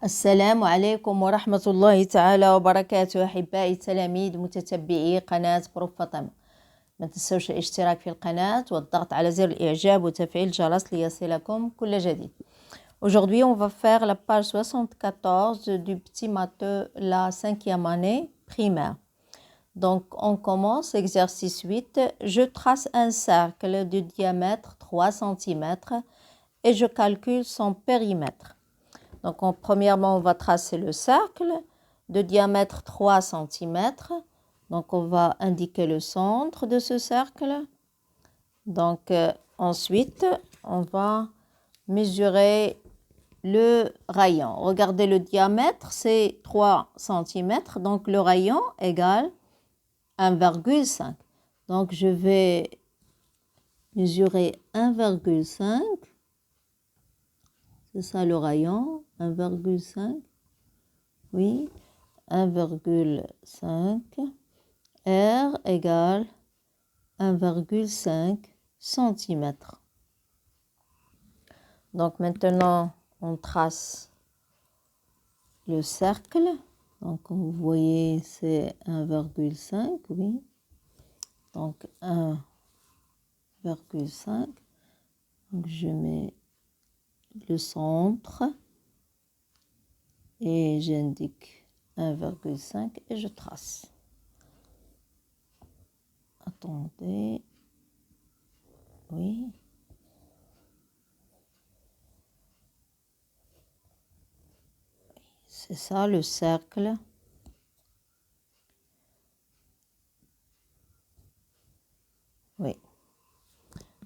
السلام عليكم ورحمة الله تعالى وبركاته أحبائي التلاميذ متتبعي قناة بروف فاطمة. ما تنسوش الاشتراك في القناة والضغط على زر الإعجاب وتفعيل الجرس ليصلكم كل جديد. Aujourd'hui, on va faire la page 74 du petit matheux, la 5e année primaire. Donc, on commence exercice 8. Je trace un cercle de diamètre 3 cm et je calcule son périmètre. Donc, premièrement, on va tracer le cercle de diamètre 3 cm. Donc, on va indiquer le centre de ce cercle. Donc, ensuite, on va mesurer le rayon. Regardez le diamètre, c'est 3 cm. Donc, le rayon égale 1,5. Donc, je vais mesurer 1,5. C'est ça le rayon, 1,5. Oui, 1,5. R égale 1,5 cm. Donc maintenant, on trace le cercle. Donc vous voyez, c'est 1,5, oui. Donc 1,5. Donc je mets le centre et j'indique 1,5 et je trace. Attendez. Oui. C'est ça le cercle. Oui.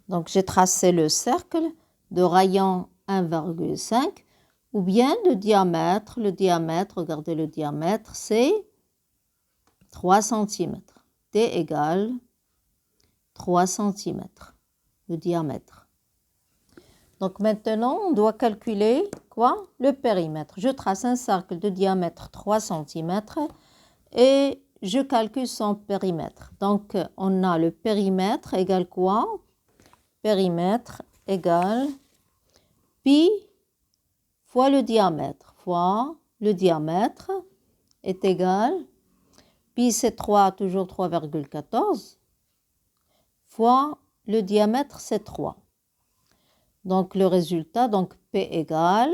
Donc j'ai tracé le cercle de rayon 1,5 ou bien de diamètre. Le diamètre, regardez le diamètre, c'est 3 cm. D égale 3 cm, le diamètre. Donc maintenant, on doit calculer quoi? Le périmètre. Je trace un cercle de diamètre 3 cm et je calcule son périmètre. Donc, on a le périmètre égale quoi? Périmètre égale pi fois le diamètre, fois le diamètre est égal, pi c'est 3, toujours 3,14, fois le diamètre c'est 3. Donc le résultat, donc P égale,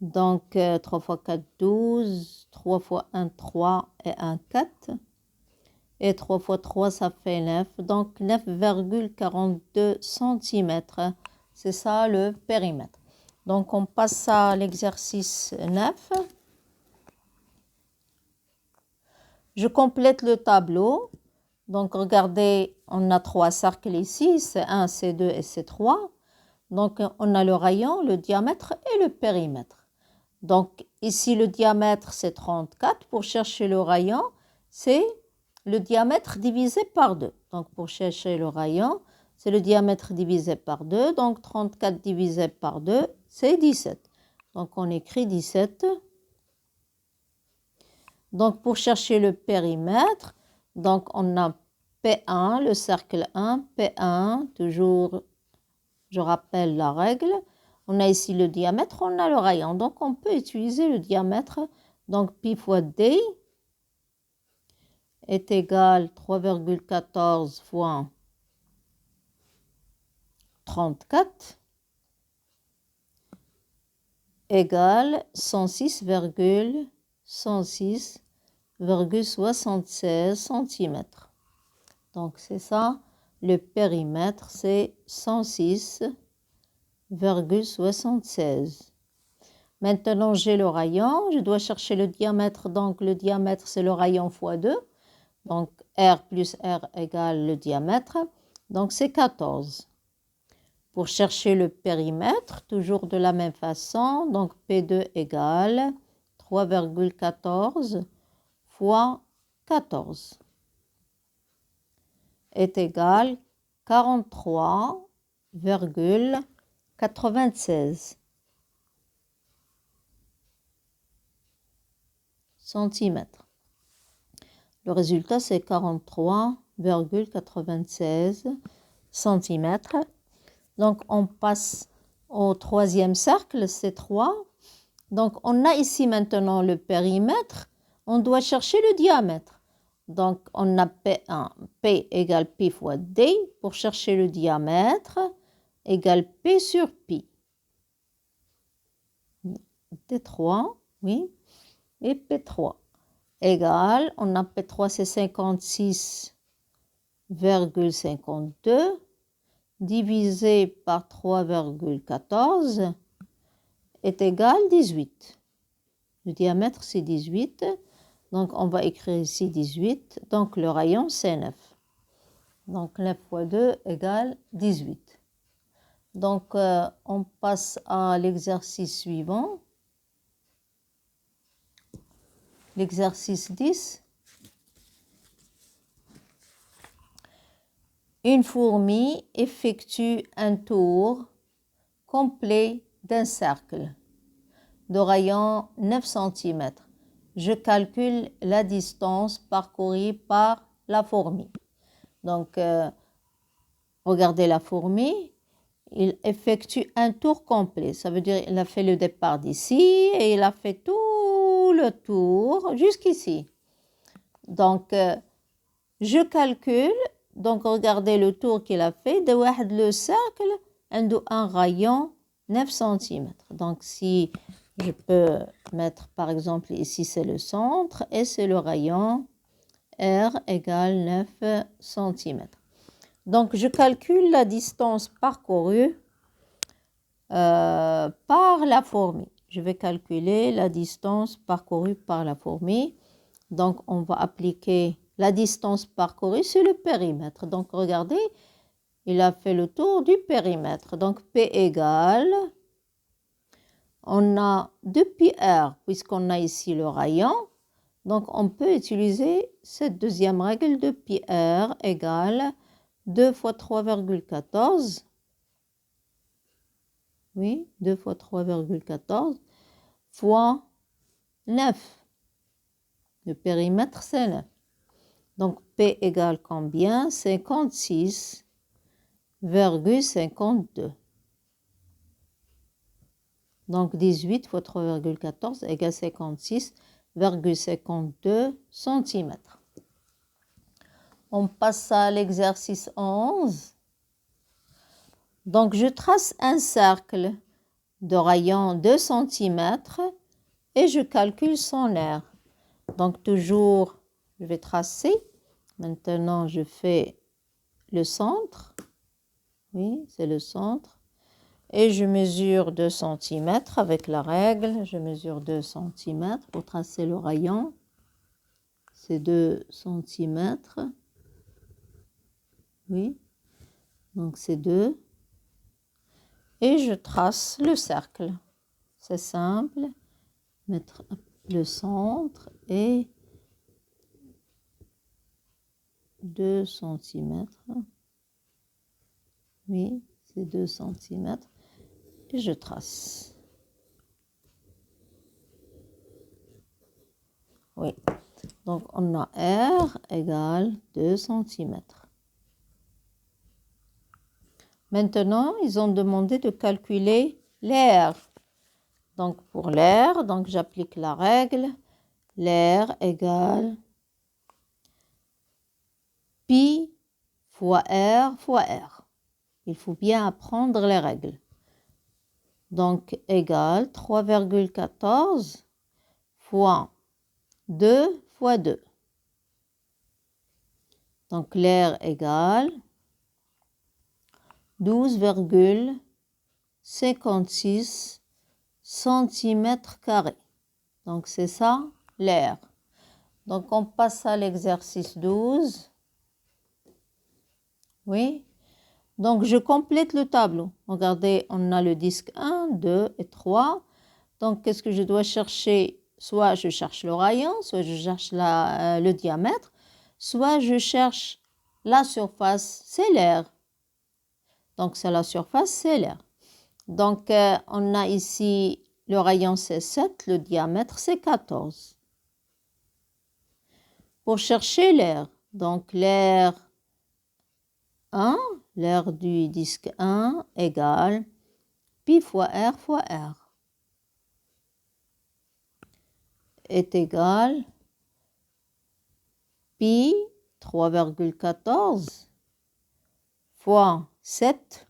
donc 3 fois 4, 12, 3 fois 1, 3 et 1, 4. Et 3 fois 3, ça fait 9. Donc 9,42 cm. C'est ça le périmètre. Donc on passe à l'exercice 9. Je complète le tableau. Donc regardez, on a 3 cercles ici, c'est 1, c'est 2 et c'est 3. Donc on a le rayon, le diamètre et le périmètre. Donc ici le diamètre c'est 34. Pour chercher le rayon, c'est le diamètre divisé par 2. Donc pour chercher le rayon, c'est le diamètre divisé par 2. Donc 34 divisé par 2, c'est 17. Donc on écrit 17. Donc pour chercher le périmètre, donc on a P1, le cercle 1, P1, toujours, je rappelle la règle. On a ici le diamètre, on a le rayon. Donc on peut utiliser le diamètre. Donc pi fois D est égal 3,14 fois 34 égale 106,76 cm. Donc c'est ça, le périmètre c'est 106,76. Maintenant j'ai le rayon, je dois chercher le diamètre, donc le diamètre c'est le rayon fois 2. Donc R plus R égale le diamètre, donc c'est 14. Pour chercher le périmètre, toujours de la même façon, donc P2 égale 3,14 fois 14 est égal 43,96 cm. Le résultat, c'est 43,96 cm. Donc, on passe au troisième cercle, c'est 3. Donc, on a ici maintenant le périmètre. On doit chercher le diamètre. Donc, on a P1, P égale Pi fois D. Pour chercher le diamètre, égale P sur Pi. D3, oui. Et P3 égale, on a P3, c'est 56,52 divisé par 3,14 est égal 18. Le diamètre, c'est 18. Donc, on va écrire ici 18. Donc, le rayon, c'est 9. Donc, 9 fois 2 égale 18. Donc, on passe à l'exercice suivant. L'exercice 10. Une fourmi effectue un tour complet d'un cercle de rayon 9 cm. Je calcule la distance parcourue par la fourmi. Donc, regardez la fourmi, il effectue un tour complet. Ça veut dire qu'il a fait le départ d'ici et il a fait tout le tour jusqu'ici. Donc, je calcule. Donc, regardez le tour qu'il a fait. De le cercle, un rayon 9 cm. Donc, si je peux mettre, par exemple, ici, c'est le centre et c'est le rayon R égale 9 cm. Donc, je calcule la distance parcourue par la fourmi. Je vais calculer la distance parcourue par la fourmi. Donc, on va appliquer la distance parcourue sur le périmètre. Donc, regardez, il a fait le tour du périmètre. Donc, P égale, on a 2πr, puisqu'on a ici le rayon. Donc, on peut utiliser cette deuxième règle de πr égale 2 fois 3,14. Oui, 2 fois 3,14 fois 9. Le périmètre, c'est 9. Donc, P égale combien? 56,52. Donc, 18 fois 3,14 égale 56,52 cm. On passe à l'exercice 11. Donc, je trace un cercle de rayon 2 cm et je calcule son aire. Donc, toujours, je vais tracer. Maintenant, je fais le centre. Oui, c'est le centre. Et je mesure 2 cm avec la règle. Je mesure 2 cm pour tracer le rayon. C'est 2 cm. Oui, donc c'est 2. Et je trace le cercle. C'est simple. Mettre le centre et 2 cm. Oui, c'est 2 cm. Et je trace. Oui. Donc, on a R égale 2 cm. Maintenant, ils ont demandé de calculer l'air. Donc, pour l'air, donc j'applique la règle. L'air égale pi fois R fois R. Il faut bien apprendre les règles. Donc, égale 3,14 fois 2 fois 2. Donc, l'air égale 12,56 cm². Donc, c'est ça, l'air. Donc, on passe à l'exercice 12. Oui. Donc, je complète le tableau. Regardez, on a le disque 1, 2 et 3. Donc, qu'est-ce que je dois chercher? Soit je cherche le rayon, soit je cherche le diamètre, soit je cherche la surface, c'est l'air. Donc, c'est la surface, c'est l'air. Donc, on a ici le rayon, c'est 7, le diamètre, c'est 14. Pour chercher l'air, donc l'air 1, l'air du disque 1 égale pi fois R fois R. est égal pi 3,14 fois 7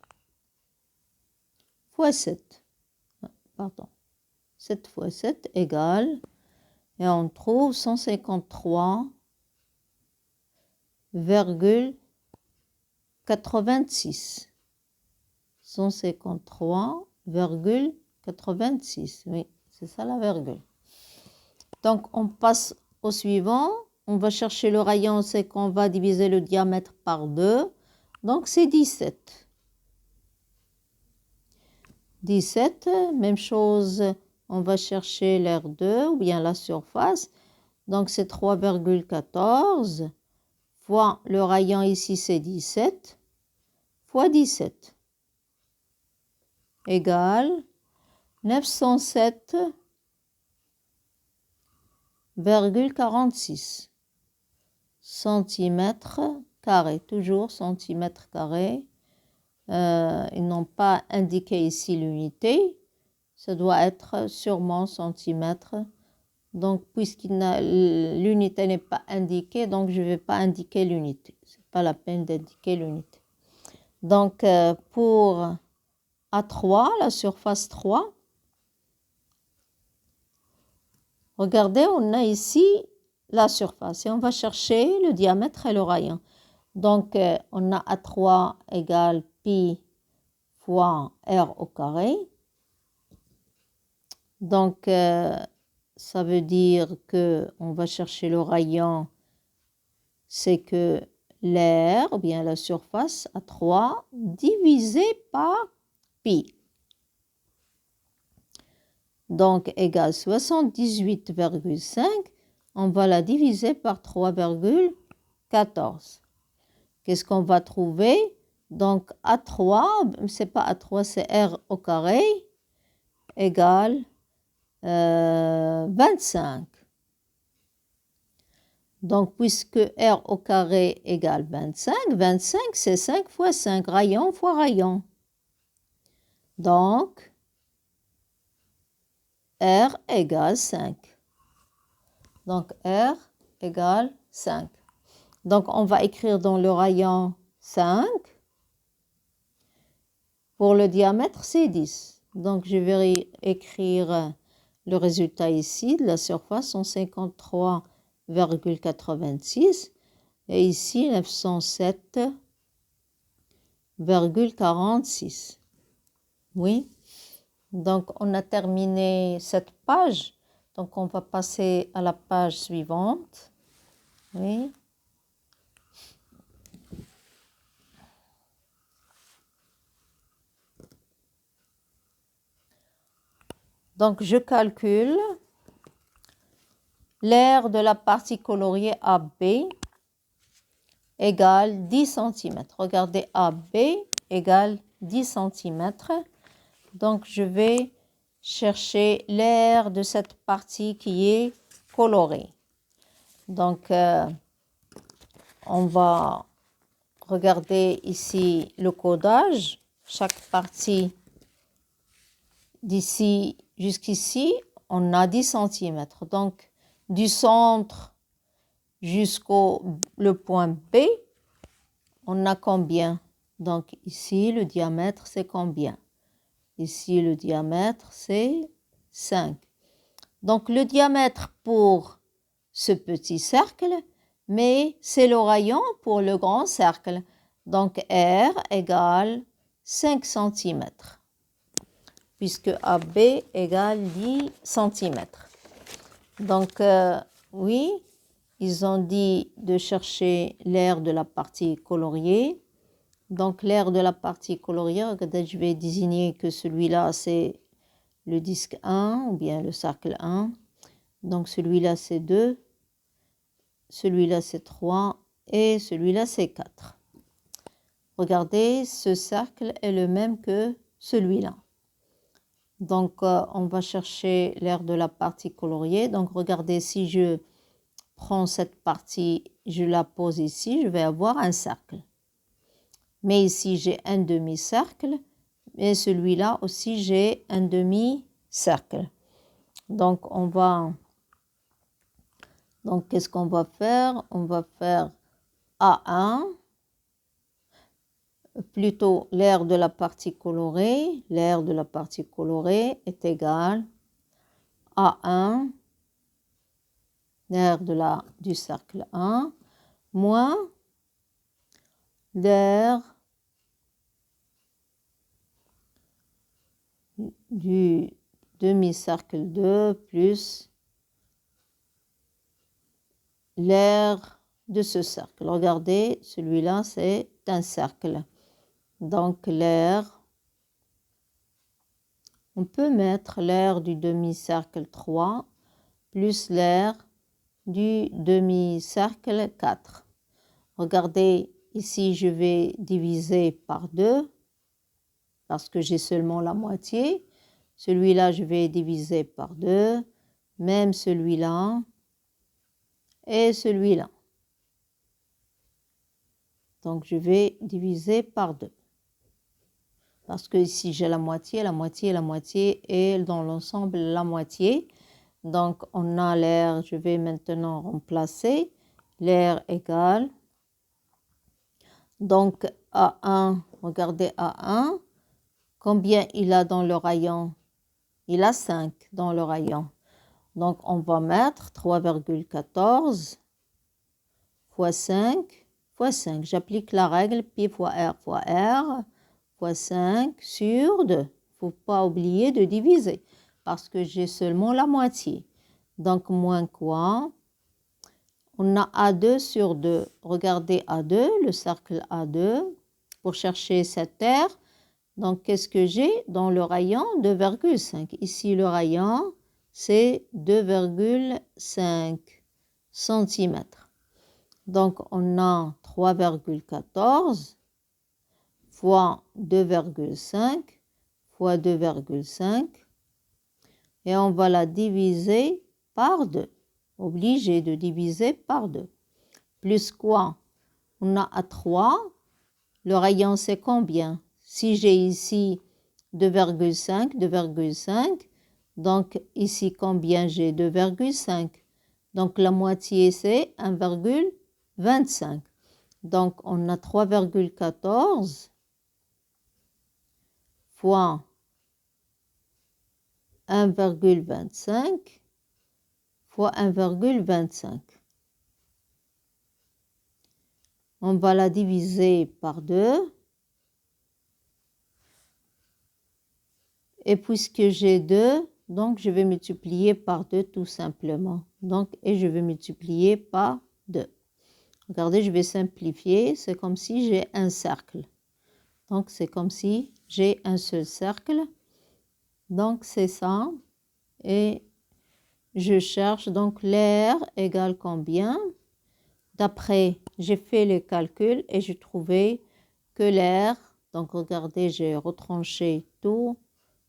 fois 7. Pardon. 7 fois 7 égale, et on trouve 153,86. 153,86. Oui, c'est ça la virgule. Donc, on passe au suivant. On va chercher le rayon, c'est qu'on va diviser le diamètre par 2. Donc, c'est 17. 17, même chose, on va chercher l'air2 ou bien la surface. Donc, c'est 3,14 fois le rayon ici, c'est 17 fois 17 égale 907,46 centimètres carrés. Toujours centimètres carrés. Ils n'ont pas indiqué ici l'unité. Ça doit être sûrement centimètres. Donc, l'unité n'est pas indiquée, donc je ne vais pas indiquer l'unité. Ce n'est pas la peine d'indiquer l'unité. Donc, pour A3, la surface 3, regardez, on a ici la surface et on va chercher le diamètre et le rayon. Donc, on a A3 égale pi fois r au carré. Donc, ça veut dire qu'on va chercher le rayon, c'est que l'air, ou bien la surface, A3, divisé par pi. Donc, égale 78,5. On va la diviser par 3,14. Qu'est-ce qu'on va trouver? Donc, A3, c'est pas A3, c'est R au carré, égale 25. Donc, puisque R au carré égale 25, 25 c'est 5 fois 5, rayon fois rayon. Donc, R égale 5. Donc, R égale 5. Donc, on va écrire dans le rayon 5. Pour le diamètre, c'est 10. Donc, je vais écrire le résultat ici de la surface, 153,86. Et ici, 907,46. Oui. Donc, on a terminé cette page. Donc, on va passer à la page suivante. Oui. Donc, je calcule l'aire de la partie coloriée AB égale 10 cm. Regardez, AB égale 10 cm. Donc, je vais chercher l'aire de cette partie qui est colorée. Donc, on va regarder ici le codage. Chaque partie d'ici jusqu'ici, on a 10 cm. Donc, du centre jusqu'au point B, on a combien? Donc, ici, le diamètre, c'est combien? Ici, le diamètre, c'est 5. Donc, le diamètre pour ce petit cercle, mais c'est le rayon pour le grand cercle. Donc, R égale 5 cm, puisque AB égale 10 cm. Donc, oui, ils ont dit de chercher l'aire de la partie coloriée. Donc, l'aire de la partie coloriée, regardez, je vais désigner que celui-là, c'est le disque 1 ou bien le cercle 1. Donc, celui-là, c'est 2. Celui-là, c'est 3. Et celui-là, c'est 4. Regardez, ce cercle est le même que celui-là. Donc, on va chercher l'aire de la partie coloriée. Donc, regardez, si je prends cette partie, je la pose ici, je vais avoir un cercle. Mais ici, j'ai un demi-cercle. Et celui-là aussi, j'ai un demi-cercle. Donc, on va Donc, qu'est-ce qu'on va faire? On va faire A1, plutôt l'aire de la partie colorée. L'aire de la partie colorée est égal A1, l'aire du cercle 1, moins l'aire du demi-cercle 2 plus l'aire de ce cercle. Regardez, celui-là, c'est un cercle. Donc, l'aire, on peut mettre l'aire du demi-cercle 3 plus l'aire du demi-cercle 4. Regardez, ici, je vais diviser par 2 parce que j'ai seulement la moitié. Celui-là, je vais diviser par 2, même celui-là et celui-là. Donc, je vais diviser par 2. Parce que ici, j'ai la moitié, la moitié, la moitié et dans l'ensemble, la moitié. Donc, on a l'aire, je vais maintenant remplacer l'aire égale. Donc, A1, regardez A1, combien il a dans le rayon? Il a 5 dans le rayon. Donc, on va mettre 3,14 fois 5 fois 5. J'applique la règle pi fois R fois 5 sur 2. Il ne faut pas oublier de diviser parce que j'ai seulement la moitié. Donc, moins quoi? On a A2 sur 2. Regardez A2, le cercle A2, pour chercher cette aire. Donc, qu'est-ce que j'ai dans le rayon? 2,5. Ici, le rayon, c'est 2,5 cm. Donc, on a 3,14 fois 2,5 fois 2,5 et on va la diviser par 2. Obligé de diviser par 2. Plus quoi? On a à 3. Le rayon, c'est combien? Si j'ai ici 2,5, 2,5, donc ici combien j'ai? 2,5. Donc la moitié, c'est 1,25. Donc on a 3,14 fois 1,25 fois 1,25. On va la diviser par 2. Et puisque j'ai 2, donc je vais multiplier par 2 tout simplement. Donc, et je vais multiplier par 2. Regardez, je vais simplifier. C'est comme si j'ai un cercle. Donc, c'est comme si j'ai un seul cercle. Donc, c'est ça. Et je cherche donc l'aire égale combien? D'après, j'ai fait le calcul et j'ai trouvé que l'aire, donc regardez, j'ai retranché tout,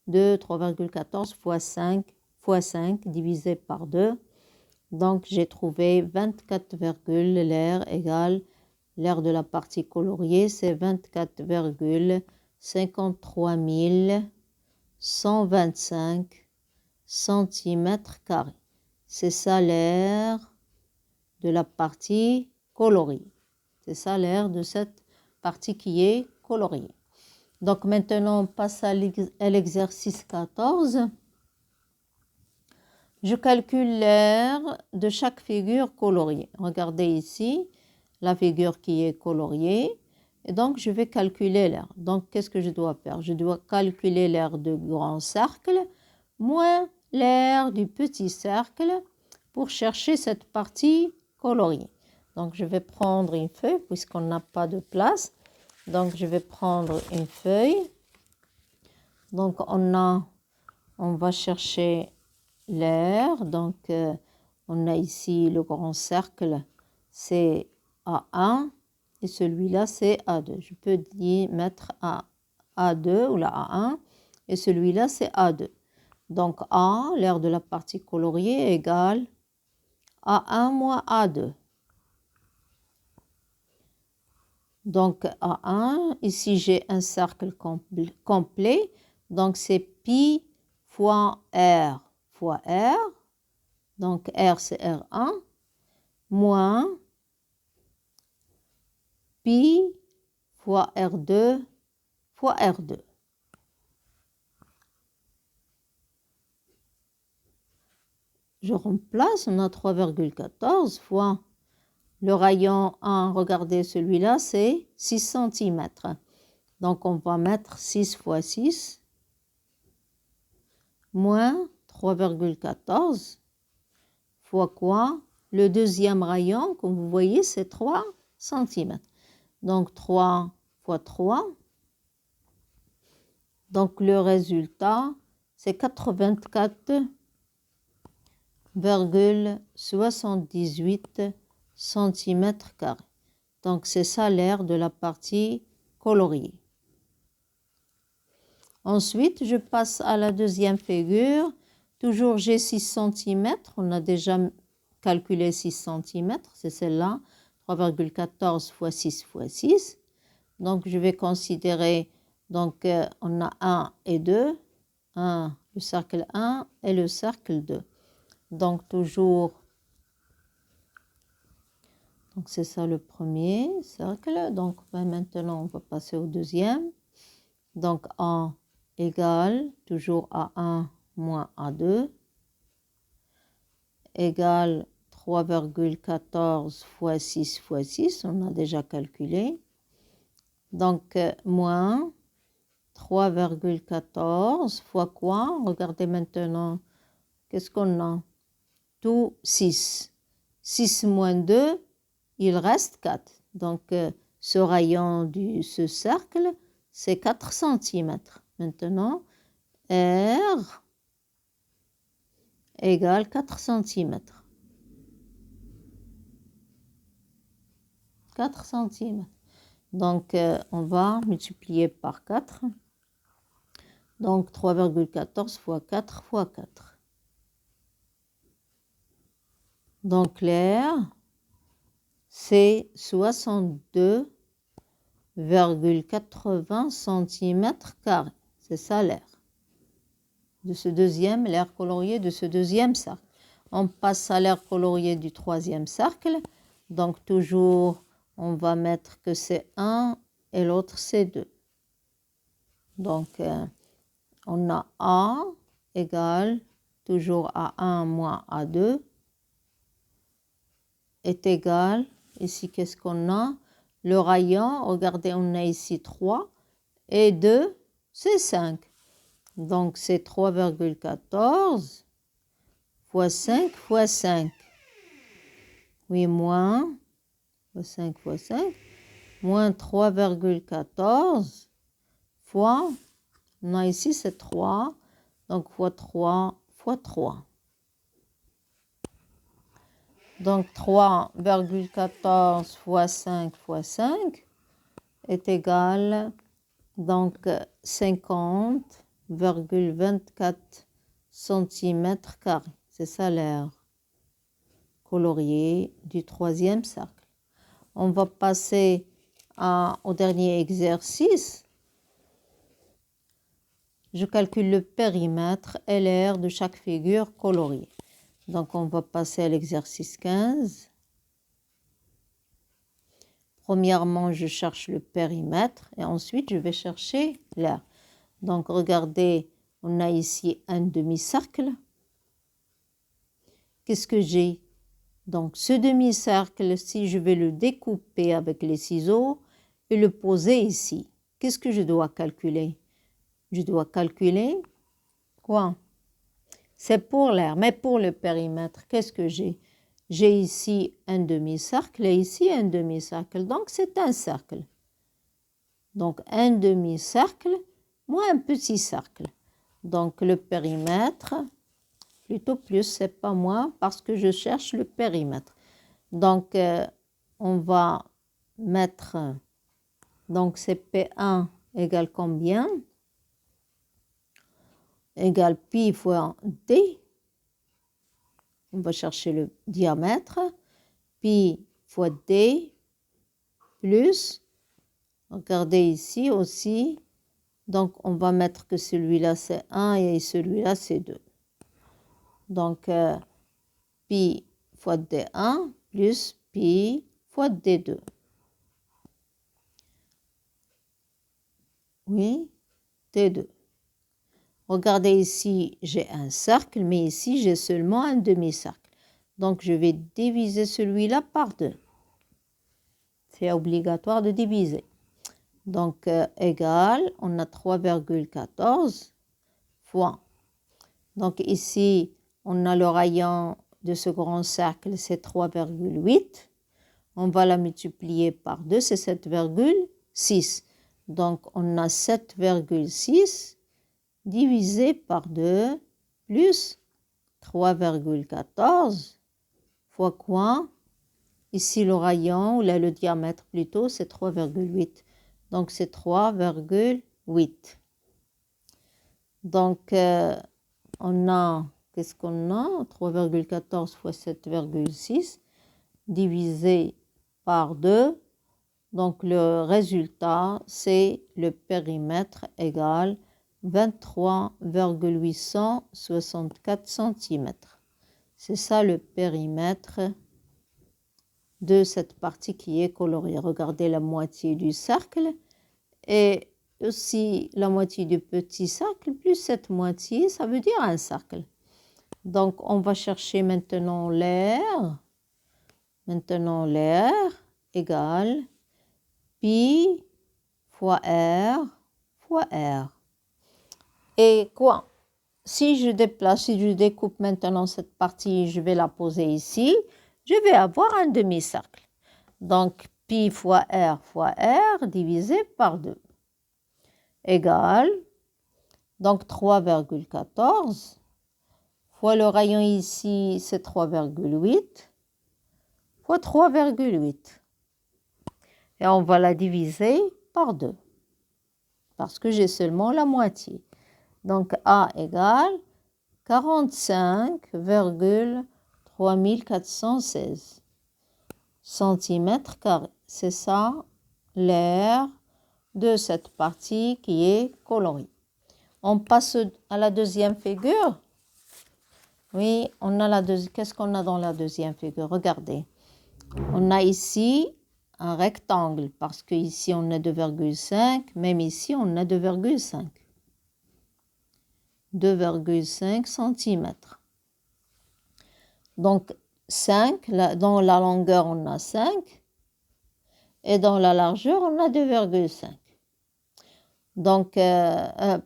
2, 3,14 fois 5 divisé par 2. Donc, j'ai trouvé 24, l'aire égale l'aire de la partie coloriée, c'est 24,53 125 cm². C'est ça l'aire de la partie coloriée. C'est ça l'aire de cette partie qui est coloriée. Donc maintenant, on passe à l'exercice 14. Je calcule l'aire de chaque figure coloriée. Regardez ici, la figure qui est coloriée. Et donc, je vais calculer l'aire. Donc, qu'est-ce que je dois faire? Je dois calculer l'aire du grand cercle moins l'aire du petit cercle pour chercher cette partie coloriée. Donc, je vais prendre une feuille puisqu'on n'a pas de place. Donc, je vais prendre une feuille. Donc, on va chercher l'aire. Donc, on a ici le grand cercle, c'est A1 et celui-là, c'est A2. Je peux mettre A2 ou la A1 et celui-là, c'est A2. Donc, A, l'aire de la partie coloriée, égale A1 moins A2. Donc, A1, ici, j'ai un cercle complet. Donc, c'est pi fois R fois R. Donc, R, c'est R1. moins pi fois R2 fois R2. Je remplace, on a 3,14 fois le rayon 1, regardez celui-là, c'est 6 cm. Donc on va mettre 6 fois 6 moins 3,14 fois quoi? Le deuxième rayon, comme vous voyez, c'est 3 cm. Donc 3 fois 3. Donc le résultat, c'est 84,78 cm². Donc c'est ça l'aire de la partie coloriée. Ensuite, je passe à la deuxième figure. Toujours j'ai 6 cm. On a déjà calculé 6 cm. C'est celle-là. 3,14 fois 6 fois 6. Donc, je vais considérer, donc, on a 1 et 2. 1, le cercle 1 et le cercle 2. Donc, toujours, donc c'est ça le premier cercle. Donc, maintenant, on va passer au deuxième. Donc, 1 égale toujours A1 moins A2 égale 3,14 fois 6 fois 6, on a déjà calculé. Donc, moins 3,14 fois quoi? Regardez maintenant, qu'est-ce qu'on a? Tout 6. 6 moins 2, il reste 4. Donc, ce rayon de ce cercle, c'est 4 cm. Maintenant, R égale 4 cm. 4 cm. Donc, on va multiplier par 4. Donc, 3,14 fois 4 fois 4. Donc, l'air, c'est 62,80 cm². C'est ça l'air. De ce deuxième, l'air colorié de ce deuxième cercle. On passe à l'air colorié du troisième cercle. Donc, toujours, on va mettre que c'est 1 et l'autre c'est 2. Donc, on a A égale toujours A1 moins A2 est égal, ici qu'est-ce qu'on a? Le rayon, regardez, on a ici 3 et 2, c'est 5. Donc, c'est 3,14 fois 5 fois 5. Oui, moins, fois 5 fois 5, moins 3,14 fois, on a ici c'est 3, donc fois 3 fois 3. Donc 3,14 fois 5 fois 5 est égal donc 50,24 cm². C'est ça l'air colorié du troisième cercle. On va passer au dernier exercice. Je calcule le périmètre et l'aire de chaque figure coloriée. Donc, on va passer à l'exercice 15. Premièrement, je cherche le périmètre et ensuite, je vais chercher l'aire. Donc, regardez, on a ici un demi-cercle. Qu'est-ce que j'ai? Donc, ce demi-cercle, si je vais le découper avec les ciseaux et le poser ici, qu'est-ce que je dois calculer? Je dois calculer quoi? C'est pour l'aire, mais pour le périmètre, qu'est-ce que j'ai? J'ai ici un demi-cercle et ici un demi-cercle, donc c'est un cercle. Donc un demi-cercle moins un petit cercle. Donc le périmètre, plutôt plus, c'est pas moins parce que je cherche le périmètre. Donc on va mettre, donc c'est P1 égale combien? Égale pi fois d. On va chercher le diamètre. Pi fois d plus, regardez ici aussi, donc on va mettre que celui-là c'est 1 et celui-là c'est 2. Donc pi fois d1 plus pi fois D2. Oui, T2. Regardez ici, j'ai un cercle, mais ici, j'ai seulement un demi-cercle. Donc, je vais diviser celui-là par 2. C'est obligatoire de diviser. Donc, égal, on a 3,14 fois. Donc, ici, on a le rayon de ce grand cercle, c'est 3,8. On va la multiplier par 2, c'est 7,6. Donc, on a 7,6 divisé par 2 plus 3,14 fois quoi? Ici, le rayon, ou là, le diamètre plutôt, c'est 3,8. Donc, c'est 3,8. Donc, on a, qu'est-ce qu'on a? 3,14 fois 7,6 divisé par 2. Donc, le résultat, c'est le périmètre égal 23,864 cm. C'est ça le périmètre de cette partie qui est coloriée. Regardez la moitié du cercle et aussi la moitié du petit cercle plus cette moitié, ça veut dire un cercle. Donc, on va chercher maintenant l'air. Maintenant, l'air égale pi fois r fois r. Et quoi? Si je découpe maintenant cette partie, je vais la poser ici, je vais avoir un demi-cercle. Donc, pi fois r divisé par 2 égale, donc 3,14 fois le rayon ici, c'est 3,8 fois 3,8. Et on va la diviser par 2 parce que j'ai seulement la moitié. Donc, A égale 45,3416 cm². C'est ça l'air de cette partie qui est colorée. On passe à la deuxième figure. Oui, on a la deuxième. Qu'est-ce qu'on a dans la deuxième figure? Regardez. On a ici un rectangle parce qu'ici on a 2,5, même ici on a 2,5. 2,5 cm. Donc 5, dans la longueur on a 5 et dans la largeur on a 2,5. Donc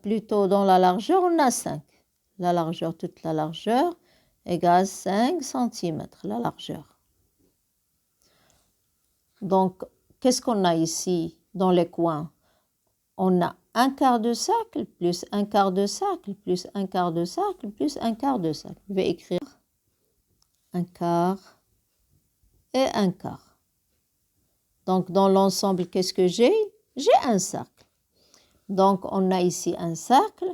plutôt dans la largeur on a 5. La largeur, toute la largeur égale 5 cm, la largeur. Donc qu'est-ce qu'on a ici dans les coins? On a un quart de cercle plus un quart de cercle plus un quart de cercle plus un quart de cercle. Je vais écrire un quart et un quart. Donc, dans l'ensemble, qu'est-ce que j'ai? J'ai un cercle. Donc, on a ici un cercle.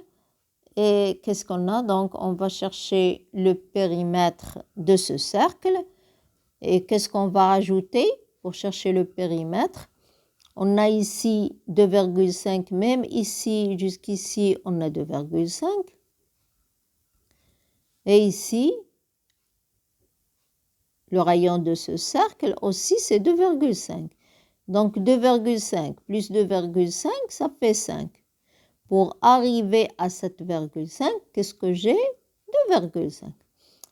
Et qu'est-ce qu'on a? Donc, on va chercher le périmètre de ce cercle. Et qu'est-ce qu'on va rajouter pour chercher le périmètre? On a ici 2,5, même ici, jusqu'ici, on a 2,5. Et ici, le rayon de ce cercle aussi, c'est 2,5. Donc, 2,5 plus 2,5, ça fait 5. Pour arriver à 7,5, qu'est-ce que j'ai? 2,5.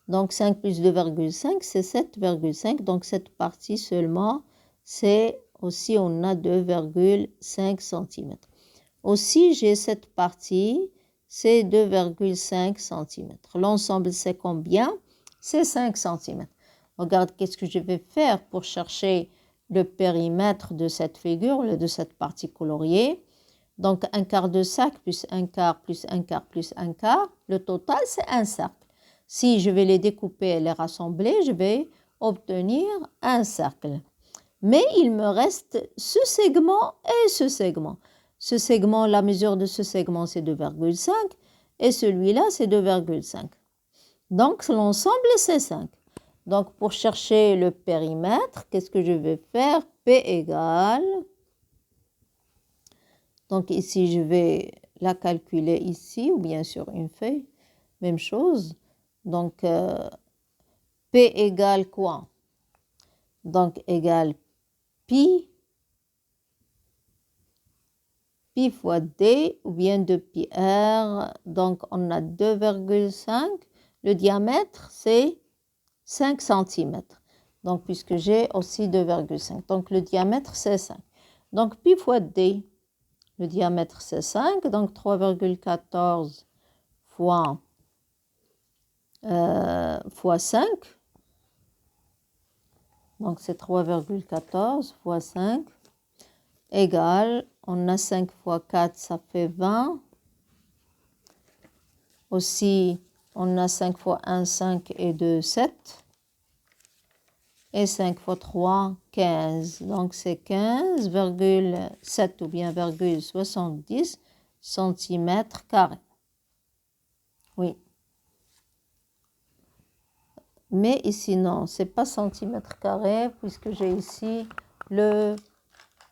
Donc, 5 plus 2,5, c'est 7,5. Donc, cette partie seulement, c'est aussi, on a 2,5 cm. Aussi, j'ai cette partie, c'est 2,5 cm. L'ensemble, c'est combien? C'est 5 cm. Regarde, qu'est-ce que je vais faire pour chercher le périmètre de cette figure, de cette partie coloriée. Donc, un quart de cercle plus un quart plus un quart plus un quart. Le total, c'est un cercle. Si je vais les découper et les rassembler, je vais obtenir un cercle. Mais il me reste ce segment et ce segment. Ce segment, la mesure de ce segment, c'est 2,5 et celui-là, c'est 2,5. Donc, l'ensemble, c'est 5. Donc, pour chercher le périmètre, qu'est-ce que je vais faire? P égale. Donc, ici, je vais la calculer ici ou bien sur une feuille. Même chose. Donc, P égale quoi? donc égale pi fois d, ou bien 2πr, donc on a 2,5. Le diamètre, c'est 5 cm. Donc, puisque j'ai aussi 2,5. Donc, le diamètre, c'est 5. Donc, pi fois d, le diamètre, c'est 5. Donc, 3,14 fois 5. Donc, c'est 3,14 fois 5 égale, on a 5 fois 4, ça fait 20. Aussi, on a 5 fois 1, 5 et 2, 7. Et 5 fois 3, 15. Donc, c'est 15,7 ou bien 70 cm². Oui. Mais ici, non, c'est pas cm², puisque j'ai ici le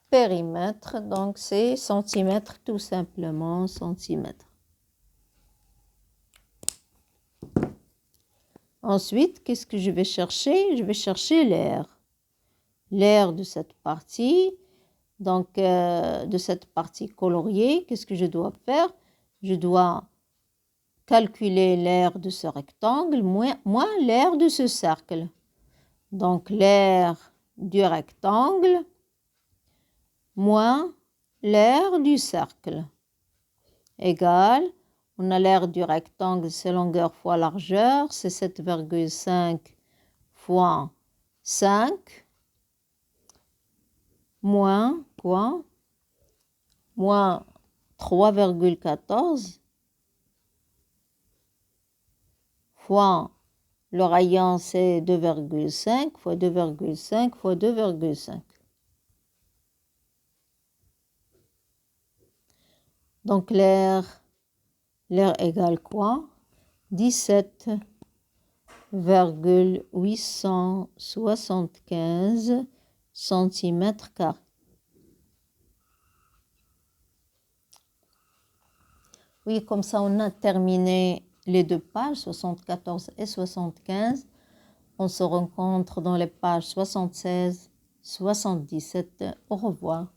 périmètre. Donc, c'est centimètre, tout simplement, centimètre. Ensuite, qu'est-ce que je vais chercher? Je vais chercher l'air. L'air de cette partie. Donc, de cette partie coloriée, qu'est-ce que je dois faire? Je dois calculer l'air de ce rectangle moins l'air de ce cercle. Donc, l'air du rectangle moins l'air du cercle égale, on a l'air du rectangle, c'est longueur fois largeur, c'est 7,5 fois 5, moins quoi? Moins 3,14 fois le rayon, c'est 2,5 fois 2,5 fois 2,5. Donc, l'air égale quoi? 17,875 cm². Oui, comme ça, on a terminé les deux pages, 74 et 75. On se rencontre dans les pages 76, 77. Au revoir.